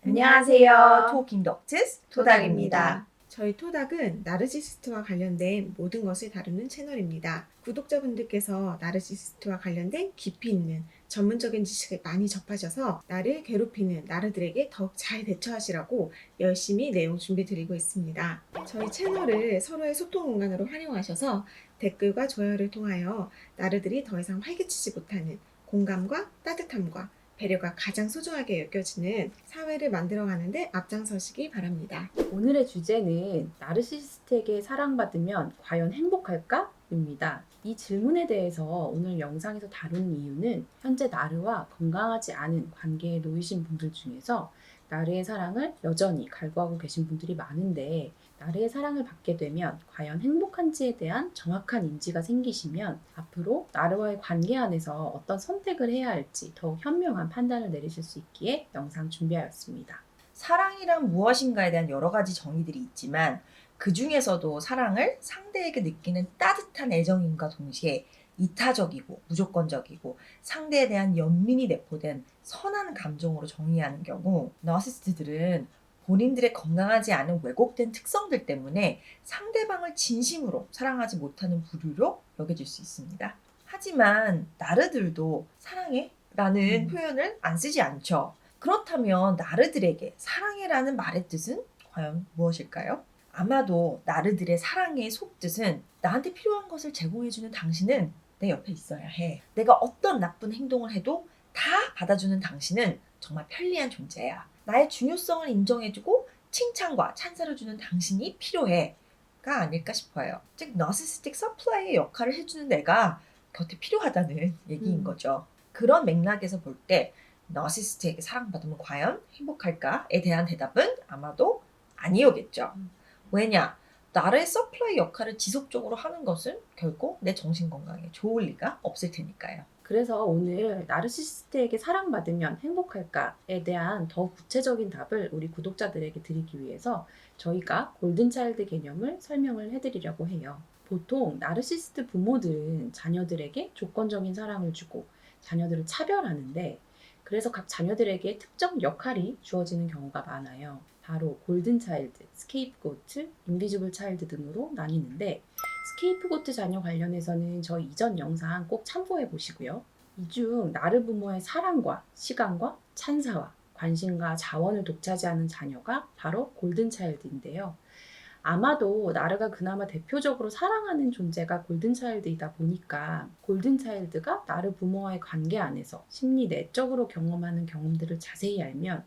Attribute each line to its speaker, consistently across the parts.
Speaker 1: 안녕하세요. 토킹 덕트스 토닥입니다.
Speaker 2: 저희 토닥은 나르시시스트와 관련된 모든 것을 다루는 채널입니다. 구독자분들께서 나르시시스트와 관련된 깊이 있는 전문적인 지식을 많이 접하셔서 나를 괴롭히는 나르들에게 더욱 잘 대처하시라고 열심히 내용 준비 드리고 있습니다. 저희 채널을 서로의 소통 공간으로 활용하셔서 댓글과 좋아요를 통하여 나르들이 더 이상 활개치지 못하는 공감과 따뜻함과 배려가 가장 소중하게 여겨지는 사회를 만들어가는데 앞장서시기 바랍니다.
Speaker 3: 오늘의 주제는 나르시시스트에게 사랑받으면 과연 행복할까? 입니다. 이 질문에 대해서 오늘 영상에서 다루는 이유는 현재 나르와 건강하지 않은 관계에 놓이신 분들 중에서 나르의 사랑을 여전히 갈구하고 계신 분들이 많은데 나르의 사랑을 받게 되면 과연 행복한지에 대한 정확한 인지가 생기시면 앞으로 나르와의 관계 안에서 어떤 선택을 해야 할지 더욱 현명한 판단을 내리실 수 있기에 영상 준비하였습니다.
Speaker 1: 사랑이란 무엇인가에 대한 여러 가지 정의들이 있지만 그 중에서도 사랑을 상대에게 느끼는 따뜻한 애정임과 동시에 이타적이고 무조건적이고 상대에 대한 연민이 내포된 선한 감정으로 정의하는 경우 나르시스트들은 본인들의 건강하지 않은 왜곡된 특성들 때문에 상대방을 진심으로 사랑하지 못하는 부류로 여겨질 수 있습니다. 하지만 나르들도 사랑해? 라는 표현을 안 쓰지 않죠. 그렇다면 나르들에게 사랑해라는 말의 뜻은 과연 무엇일까요? 아마도 나르들의 사랑의 속뜻은 나한테 필요한 것을 제공해주는 당신은 내 옆에 있어야 해. 내가 어떤 나쁜 행동을 해도 다 받아주는 당신은 정말 편리한 존재야. 나의 중요성을 인정해주고 칭찬과 찬사를 주는 당신이 필요해. 가 아닐까 싶어요. 즉, 나르시스틱 서플라이의 역할을 해주는 내가 곁에 필요하다는 얘기인 거죠. 그런 맥락에서 볼 때 나르시스트에게 사랑받으면 과연 행복할까에 대한 대답은 아마도 아니오겠죠. 왜냐? 나의 서플라이 역할을 지속적으로 하는 것은 결코 내 정신건강에 좋을 리가 없을 테니까요.
Speaker 3: 그래서 오늘 나르시시스트에게 사랑받으면 행복할까에 대한 더 구체적인 답을 우리 구독자들에게 드리기 위해서 저희가 골든차일드 개념을 설명을 해드리려고 해요. 보통 나르시시스트 부모들은 자녀들에게 조건적인 사랑을 주고 자녀들을 차별하는데 그래서 각 자녀들에게 특정 역할이 주어지는 경우가 많아요. 바로 골든차일드, 스케이프고트, 인비지블 차일드 등으로 나뉘는데 스케이프고트 자녀 관련해서는 저희 이전 영상 꼭 참고해 보시고요. 이 중 나르 부모의 사랑과 시간과 찬사와 관심과 자원을 독차지하는 자녀가 바로 골든차일드인데요. 아마도 나르가 그나마 대표적으로 사랑하는 존재가 골든차일드이다 보니까 골든차일드가 나르 부모와의 관계 안에서 심리 내적으로 경험하는 경험들을 자세히 알면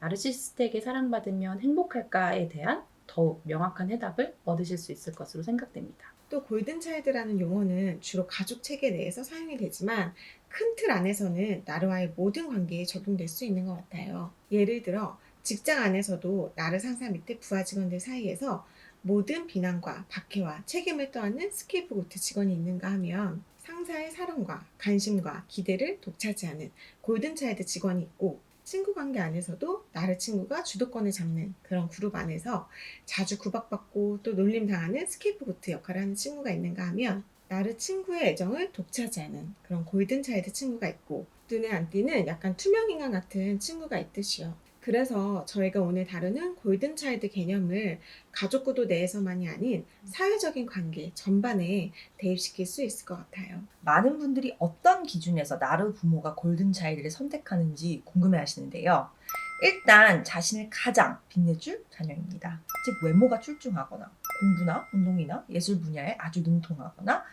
Speaker 3: 나르시시스트에게 사랑받으면 행복할까에 대한 더욱 명확한 해답을 얻으실 수 있을 것으로 생각됩니다.
Speaker 2: 또 골든차일드라는 용어는 주로 가족 체계 내에서 사용이 되지만 큰 틀 안에서는 나르와의 모든 관계에 적용될 수 있는 것 같아요. 예를 들어 직장 안에서도 나르 상사 밑에 부하 직원들 사이에서 모든 비난과 박해와 책임을 떠안는 스케이프고트 직원이 있는가 하면 상사의 사랑과 관심과 기대를 독차지하는 골든차일드 직원이 있고 친구 관계 안에서도 나르 친구가 주도권을 잡는 그런 그룹 안에서 자주 구박받고 또 놀림당하는 스케이프고트 역할을 하는 친구가 있는가 하면 나르 친구의 애정을 독차지하는 그런 골든차일드 친구가 있고 눈에 안 띄는 약간 투명인간 같은 친구가 있듯이요. 그래서 저희가 오늘 다루는 골든차일드 개념을 가족구도 내에서만이 아닌 사회적인 관계 전반에 대입시킬 수 있을 것 같아요.
Speaker 1: 많은 분들이 어떤 기준에서 나르 부모가 골든차일드를 선택하는지 궁금해하시는데요. 일단 자신을 가장 빛내줄 자녀입니다. 즉 외모가 출중하거나 공부나 운동이나 예술 분야에 아주 능통하거나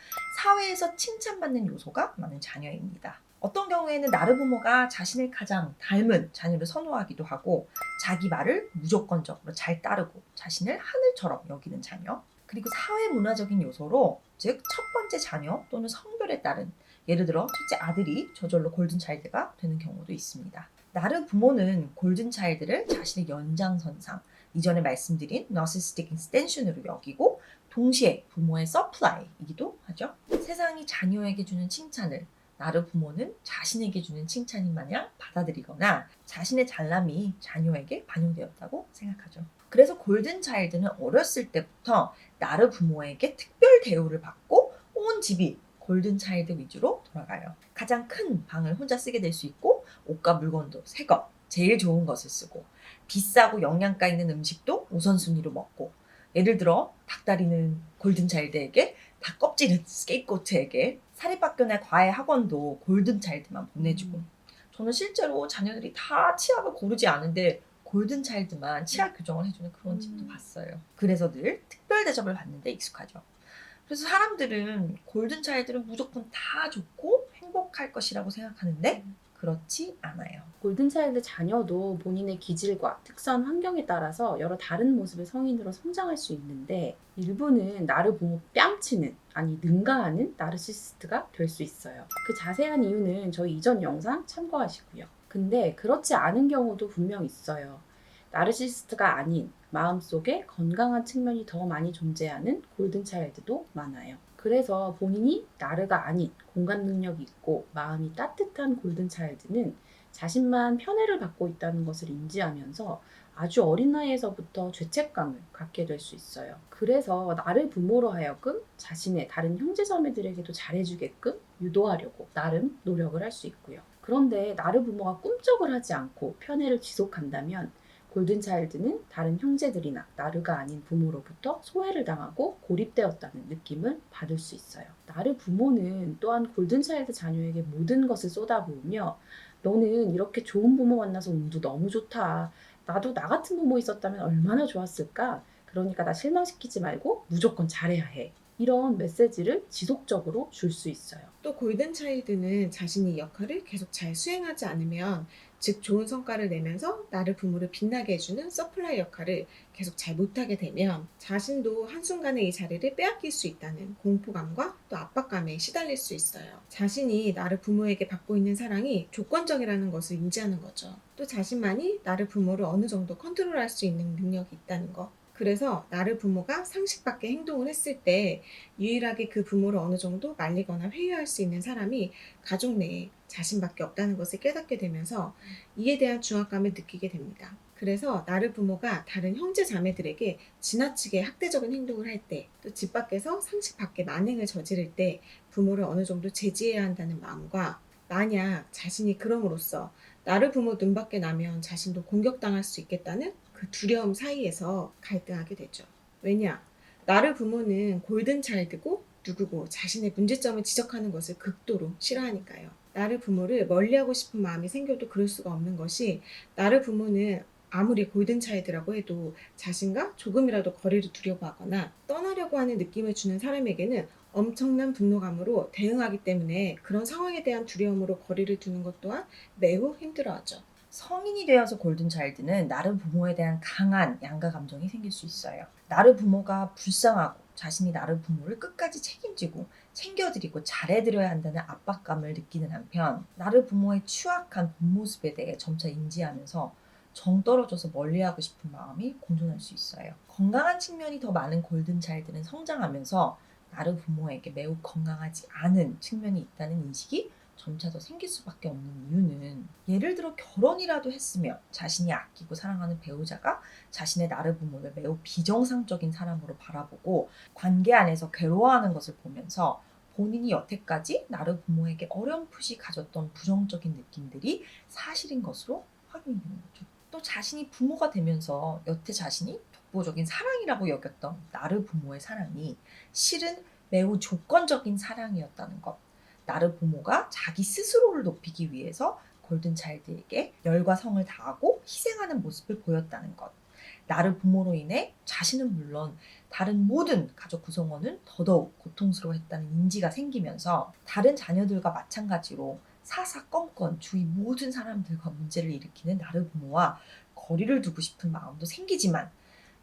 Speaker 1: 사회에서 칭찬받는 요소가 많은 자녀입니다. 어떤 경우에는 나르 부모가 자신을 가장 닮은 자녀를 선호하기도 하고 자기 말을 무조건적으로 잘 따르고 자신을 하늘처럼 여기는 자녀, 그리고 사회 문화적인 요소로 즉 첫 번째 자녀 또는 성별에 따른 예를 들어 첫째 아들이 저절로 골든차일드가 되는 경우도 있습니다. 나르 부모는 골든차일드를 자신의 연장선상 이전에 말씀드린 나르시스틱 익스텐션으로 여기고 동시에 부모의 서플라이이기도 하죠. 세상이 자녀에게 주는 칭찬을 나르 부모는 자신에게 주는 칭찬인 마냥 받아들이거나 자신의 잘남이 자녀에게 반영되었다고 생각하죠. 그래서 골든차일드는 어렸을 때부터 나르 부모에게 특별 대우를 받고 온 집이 골든차일드 위주로 돌아가요. 가장 큰 방을 혼자 쓰게 될 수 있고 옷과 물건도 새 것, 제일 좋은 것을 쓰고 비싸고 영양가 있는 음식도 우선순위로 먹고, 예를 들어 닭다리는 골든차일드에게, 닭 껍질은 스케이프고트에게, 사립학교나 과외 학원도 골든차일드만 보내주고, 저는 실제로 자녀들이 다 치약을 고르지 않은데 골든차일드만 치약 교정을 해주는 그런 집도 봤어요. 그래서 늘 특별 대접을 받는데 익숙하죠. 그래서 사람들은 골든차일드는 무조건 다 좋고 행복할 것이라고 생각하는데 그렇지 않아요.
Speaker 3: 골든차일드 자녀도 본인의 기질과 특수한 환경에 따라서 여러 다른 모습의 성인으로 성장할 수 있는데 일부는 나를 보고 뺨치는, 아니 능가하는 나르시시스트가 될 수 있어요. 그 자세한 이유는 저희 이전 영상 참고하시고요. 근데 그렇지 않은 경우도 분명 있어요. 나르시시스트가 아닌 마음속에 건강한 측면이 더 많이 존재하는 골든차일드도 많아요. 그래서 본인이 나르가 아닌 공감 능력이 있고 마음이 따뜻한 골든차일드는 자신만 편애를 받고 있다는 것을 인지하면서 아주 어린 나이에서부터 죄책감을 갖게 될 수 있어요. 그래서 나를 부모로 하여금 자신의 다른 형제자매들에게도 잘해주게끔 유도하려고 나름 노력을 할 수 있고요. 그런데 나를 부모가 꿈쩍을 하지 않고 편애를 지속한다면 골든차일드는 다른 형제들이나 나르가 아닌 부모로부터 소외를 당하고 고립되었다는 느낌을 받을 수 있어요. 나르 부모는 또한 골든차일드 자녀에게 모든 것을 쏟아부으며 너는 이렇게 좋은 부모 만나서 운도 너무 좋다. 나도 나 같은 부모 있었다면 얼마나 좋았을까? 그러니까 나 실망시키지 말고 무조건 잘해야 해. 이런 메시지를 지속적으로 줄 수 있어요.
Speaker 2: 또 골든차일드는 자신이 역할을 계속 잘 수행하지 않으면, 즉 좋은 성과를 내면서 나를 부모를 빛나게 해주는 서플라이 역할을 계속 잘 못하게 되면 자신도 한순간에 이 자리를 빼앗길 수 있다는 공포감과 또 압박감에 시달릴 수 있어요. 자신이 나를 부모에게 받고 있는 사랑이 조건적이라는 것을 인지하는 거죠. 또 자신만이 나를 부모를 어느 정도 컨트롤할 수 있는 능력이 있다는 것. 그래서 나를 부모가 상식 밖의 행동을 했을 때 유일하게 그 부모를 어느 정도 말리거나 회유할 수 있는 사람이 가족 내에 자신밖에 없다는 것을 깨닫게 되면서 이에 대한 중압감을 느끼게 됩니다. 그래서 나를 부모가 다른 형제 자매들에게 지나치게 학대적인 행동을 할 때, 또 집 밖에서 상식 밖의 만행을 저지를 때 부모를 어느 정도 제지해야 한다는 마음과, 만약 자신이 그럼으로써 나를 부모 눈밖에 나면 자신도 공격당할 수 있겠다는 그 두려움 사이에서 갈등하게 되죠. 왜냐? 나를 부모는 골든차일드고 누구고 자신의 문제점을 지적하는 것을 극도로 싫어하니까요. 나를 부모를 멀리하고 싶은 마음이 생겨도 그럴 수가 없는 것이, 나를 부모는 아무리 골든차일드라고 해도 자신과 조금이라도 거리를 두려고 하거나 떠나려고 하는 느낌을 주는 사람에게는 엄청난 분노감으로 대응하기 때문에 그런 상황에 대한 두려움으로 거리를 두는 것 또한 매우 힘들어하죠.
Speaker 1: 성인이 되어서 골든차일드는 나르 부모에 대한 강한 양가 감정이 생길 수 있어요. 나르 부모가 불쌍하고 자신이 나르 부모를 끝까지 책임지고 챙겨드리고 잘해드려야 한다는 압박감을 느끼는 한편, 나르 부모의 추악한 본 모습에 대해 점차 인지하면서 정 떨어져서 멀리하고 싶은 마음이 공존할 수 있어요. 건강한 측면이 더 많은 골든차일드는 성장하면서 나르 부모에게 매우 건강하지 않은 측면이 있다는 인식이 점차 더 생길 수밖에 없는 이유는, 예를 들어 결혼이라도 했으며 자신이 아끼고 사랑하는 배우자가 자신의 나르 부모를 매우 비정상적인 사람으로 바라보고 관계 안에서 괴로워하는 것을 보면서 본인이 여태까지 나르 부모에게 어렴풋이 가졌던 부정적인 느낌들이 사실인 것으로 확인이 되는 거죠. 또 자신이 부모가 되면서 여태 자신이 독보적인 사랑이라고 여겼던 나르 부모의 사랑이 실은 매우 조건적인 사랑이었다는 것. 나르 부모가 자기 스스로를 높이기 위해서 골든차일드에게 열과 성을 다하고 희생하는 모습을 보였다는 것. 나르 부모로 인해 자신은 물론 다른 모든 가족 구성원은 더더욱 고통스러워했다는 인지가 생기면서 다른 자녀들과 마찬가지로 사사건건 주위 모든 사람들과 문제를 일으키는 나르 부모와 거리를 두고 싶은 마음도 생기지만,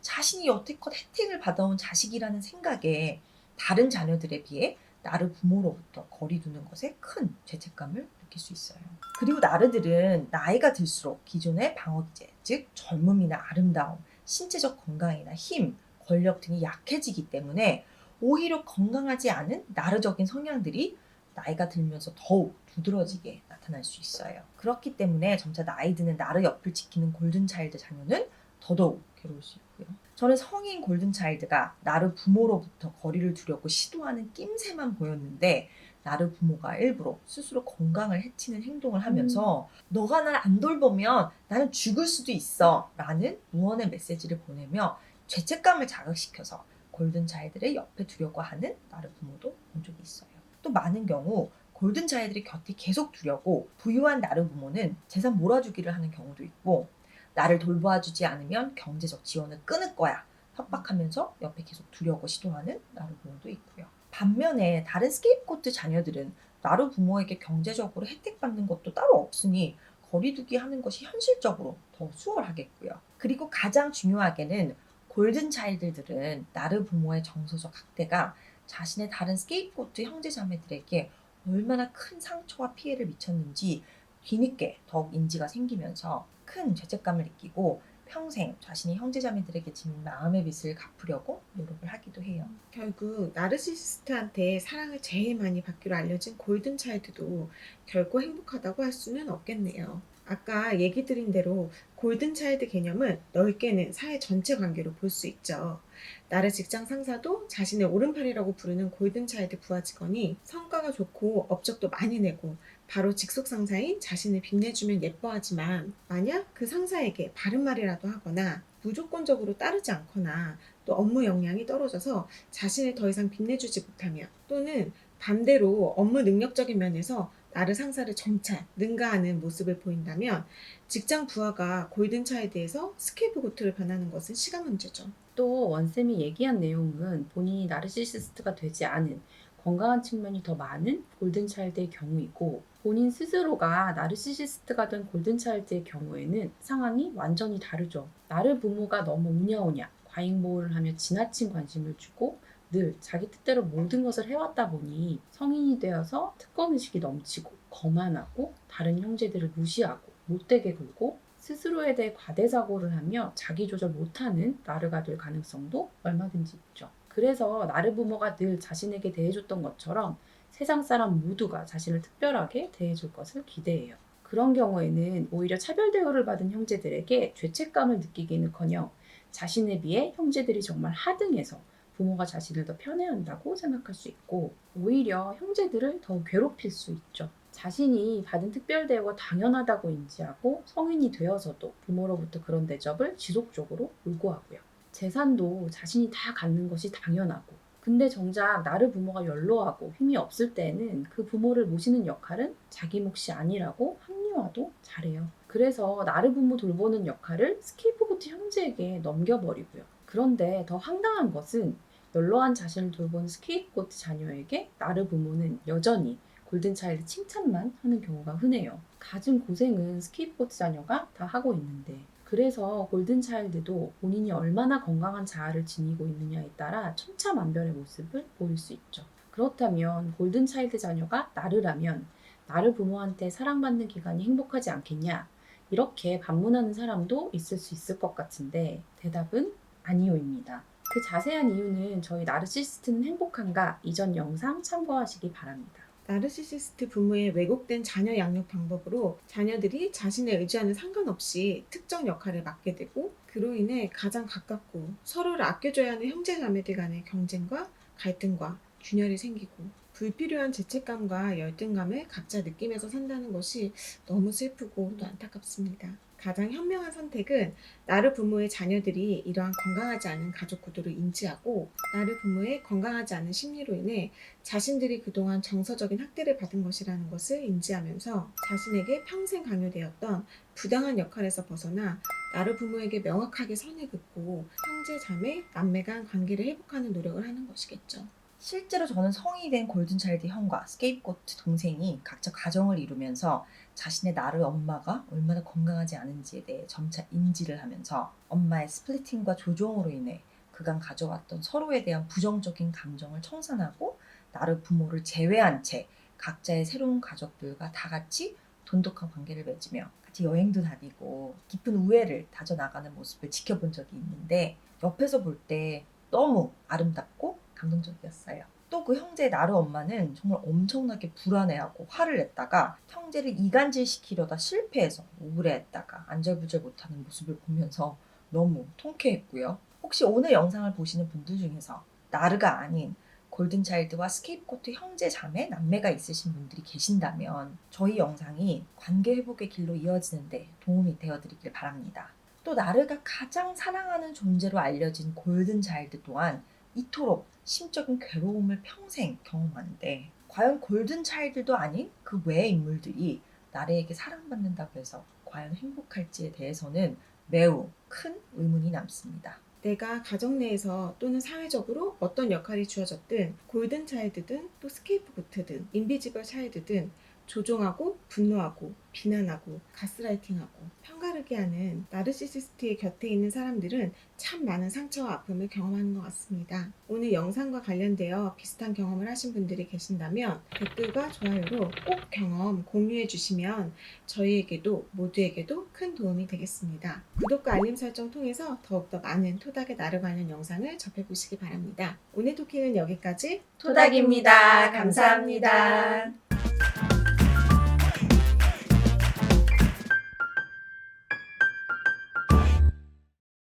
Speaker 1: 자신이 여태껏 혜택을 받아온 자식이라는 생각에 다른 자녀들에 비해 나르 부모로부터 거리 두는 것에 큰 죄책감을 느낄 수 있어요. 그리고 나르들은 나이가 들수록 기존의 방어기제, 즉 젊음이나 아름다움, 신체적 건강이나 힘, 권력 등이 약해지기 때문에 오히려 건강하지 않은 나르적인 성향들이 나이가 들면서 더욱 두드러지게 나타날 수 있어요. 그렇기 때문에 점차 나이 드는 나르 옆을 지키는 골든차일드 자녀는 더더욱 괴로울 수 있고요. 저는 성인 골든차일드가 나르 부모로부터 거리를 두려고 시도하는 낌새만 보였는데 나르 부모가 일부러 스스로 건강을 해치는 행동을 하면서 너가 날 안 돌보면 나는 죽을 수도 있어 라는 무언의 메시지를 보내며 죄책감을 자극시켜서 골든차일드를 옆에 두려고 하는 나르 부모도 본 적이 있어요. 또 많은 경우 골든차일드를 곁에 계속 두려고 부유한 나르 부모는 재산 몰아주기를 하는 경우도 있고, 나를 돌봐주지 않으면 경제적 지원을 끊을 거야 협박하면서 옆에 계속 두려고 시도하는 나르 부모도 있고요. 반면에 다른 스케이프고트 자녀들은 나르 부모에게 경제적으로 혜택받는 것도 따로 없으니 거리두기 하는 것이 현실적으로 더 수월하겠고요. 그리고 가장 중요하게는 골든 차일드들은 나르 부모의 정서적 학대가 자신의 다른 스케이프고트 형제자매들에게 얼마나 큰 상처와 피해를 미쳤는지 뒤늦게 더욱 인지가 생기면서 큰 죄책감을 느끼고 평생 자신이 형제자매들에게 진 마음의 빚을 갚으려고 노력을 하기도 해요.
Speaker 2: 결국 나르시시스트한테 사랑을 제일 많이 받기로 알려진 골든차일드도 결코 행복하다고 할 수는 없겠네요. 아까 얘기 드린 대로 골든차일드 개념은 넓게는 사회 전체 관계로 볼 수 있죠. 나르 직장 상사도 자신의 오른팔이라고 부르는 골든차일드 부하 직원이 성과가 좋고 업적도 많이 내고 바로 직속 상사인 자신을 빛내주면 예뻐하지만, 만약 그 상사에게 바른 말이라도 하거나 무조건적으로 따르지 않거나 또 업무 역량이 떨어져서 자신을 더 이상 빛내주지 못하면, 또는 반대로 업무 능력적인 면에서 나르 상사를 점차 능가하는 모습을 보인다면 직장 부하가 골든차일드에서 스케이프고트를 변하는 것은 시간 문제죠.
Speaker 3: 또 원쌤이 얘기한 내용은 본인이 나르시시스트가 되지 않은 건강한 측면이 더 많은 골든차일드의 경우이고, 본인 스스로가 나르시시스트가 된 골든차일드의 경우에는 상황이 완전히 다르죠. 나르 부모가 너무 우냐우냐 과잉보호를 하며 지나친 관심을 주고 늘 자기 뜻대로 모든 것을 해왔다 보니 성인이 되어서 특권의식이 넘치고 거만하고 다른 형제들을 무시하고 못되게 굴고 스스로에 대해 과대사고를 하며 자기 조절 못하는 나르가 될 가능성도 얼마든지 있죠. 그래서 나르 부모가 늘 자신에게 대해줬던 것처럼 세상 사람 모두가 자신을 특별하게 대해줄 것을 기대해요. 그런 경우에는 오히려 차별 대우를 받은 형제들에게 죄책감을 느끼기는커녕 자신에 비해 형제들이 정말 하등해서 부모가 자신을 더 편애한다고 생각할 수 있고, 오히려 형제들을 더 괴롭힐 수 있죠. 자신이 받은 특별 대우가 당연하다고 인지하고 성인이 되어서도 부모로부터 그런 대접을 지속적으로 요구하고요. 재산도 자신이 다 갖는 것이 당연하고, 근데 정작 나르 부모가 연로하고 힘이 없을 때는 그 부모를 모시는 역할은 자기 몫이 아니라고 합리화도 잘해요. 그래서 나르 부모 돌보는 역할을 스케이프고트 형제에게 넘겨버리고요. 그런데 더 황당한 것은 연로한 자신을 돌보는 스케이프고트 자녀에게 나르 부모는 여전히 골든차일드 칭찬만 하는 경우가 흔해요. 갖은 고생은 스케이프고트 자녀가 다 하고 있는데, 그래서 골든차일드도 본인이 얼마나 건강한 자아를 지니고 있느냐에 따라 천차만별의 모습을 보일 수 있죠. 그렇다면 골든차일드 자녀가 나르라면 나르 부모한테 사랑받는 기간이 행복하지 않겠냐? 이렇게 반문하는 사람도 있을 수 있을 것 같은데 대답은 아니요입니다. 그 자세한 이유는 저희 나르시시스트는 행복한가 이전 영상 참고하시기 바랍니다.
Speaker 2: 나르시시스트 부모의 왜곡된 자녀 양육 방법으로 자녀들이 자신의 의지와는 상관없이 특정 역할을 맡게 되고, 그로 인해 가장 가깝고 서로를 아껴줘야 하는 형제자매들 간의 경쟁과 갈등과 균열이 생기고 불필요한 죄책감과 열등감을 각자 느끼면서 산다는 것이 너무 슬프고 또 안타깝습니다. 가장 현명한 선택은 나르 부모의 자녀들이 이러한 건강하지 않은 가족 구도를 인지하고, 나르 부모의 건강하지 않은 심리로 인해 자신들이 그동안 정서적인 학대를 받은 것이라는 것을 인지하면서 자신에게 평생 강요되었던 부당한 역할에서 벗어나 나르 부모에게 명확하게 선을 긋고 형제, 자매, 남매 간 관계를 회복하는 노력을 하는 것이겠죠.
Speaker 1: 실제로 저는 성인이 된 골든차일드 형과 스케이프고트 동생이 각자 가정을 이루면서 자신의 나르 엄마가 얼마나 건강하지 않은지에 대해 점차 인지를 하면서 엄마의 스플리팅과 조종으로 인해 그간 가져왔던 서로에 대한 부정적인 감정을 청산하고 나르 부모를 제외한 채 각자의 새로운 가족들과 다 같이 돈독한 관계를 맺으며 같이 여행도 다니고 깊은 우애를 다져나가는 모습을 지켜본 적이 있는데, 옆에서 볼 때 너무 아름답고 감동적이었어요. 또 그 형제 나르 엄마는 정말 엄청나게 불안해하고 화를 냈다가 형제를 이간질시키려다 실패해서 우울해했다가 안절부절 못하는 모습을 보면서 너무 통쾌했고요. 혹시 오늘 영상을 보시는 분들 중에서 나르가 아닌 골든차일드와 스케이프코트 형제 자매 남매가 있으신 분들이 계신다면 저희 영상이 관계 회복의 길로 이어지는데 도움이 되어드리길 바랍니다. 또 나르가 가장 사랑하는 존재로 알려진 골든차일드 또한 이토록 심적인 괴로움을 평생 경험하는데 과연 골든차일드도 아닌 그 외의 인물들이 나르에게 사랑받는다고 해서 과연 행복할지에 대해서는 매우 큰 의문이 남습니다.
Speaker 2: 내가 가정 내에서 또는 사회적으로 어떤 역할이 주어졌든 골든 차일드든 또 스케이프고트든 인비지블 차일드든 조종하고 분노하고 비난하고 가스라이팅하고 편가르게 하는 나르시시스트의 곁에 있는 사람들은 참 많은 상처와 아픔을 경험하는 것 같습니다. 오늘 영상과 관련되어 비슷한 경험을 하신 분들이 계신다면 댓글과 좋아요로 꼭 경험 공유해 주시면 저희에게도 모두에게도 큰 도움이 되겠습니다. 구독과 알림 설정 통해서 더욱더 많은 토닥의 나르 관련 영상을 접해보시기 바랍니다. 오늘 토킹은 여기까지.
Speaker 1: 토닥입니다. 감사합니다.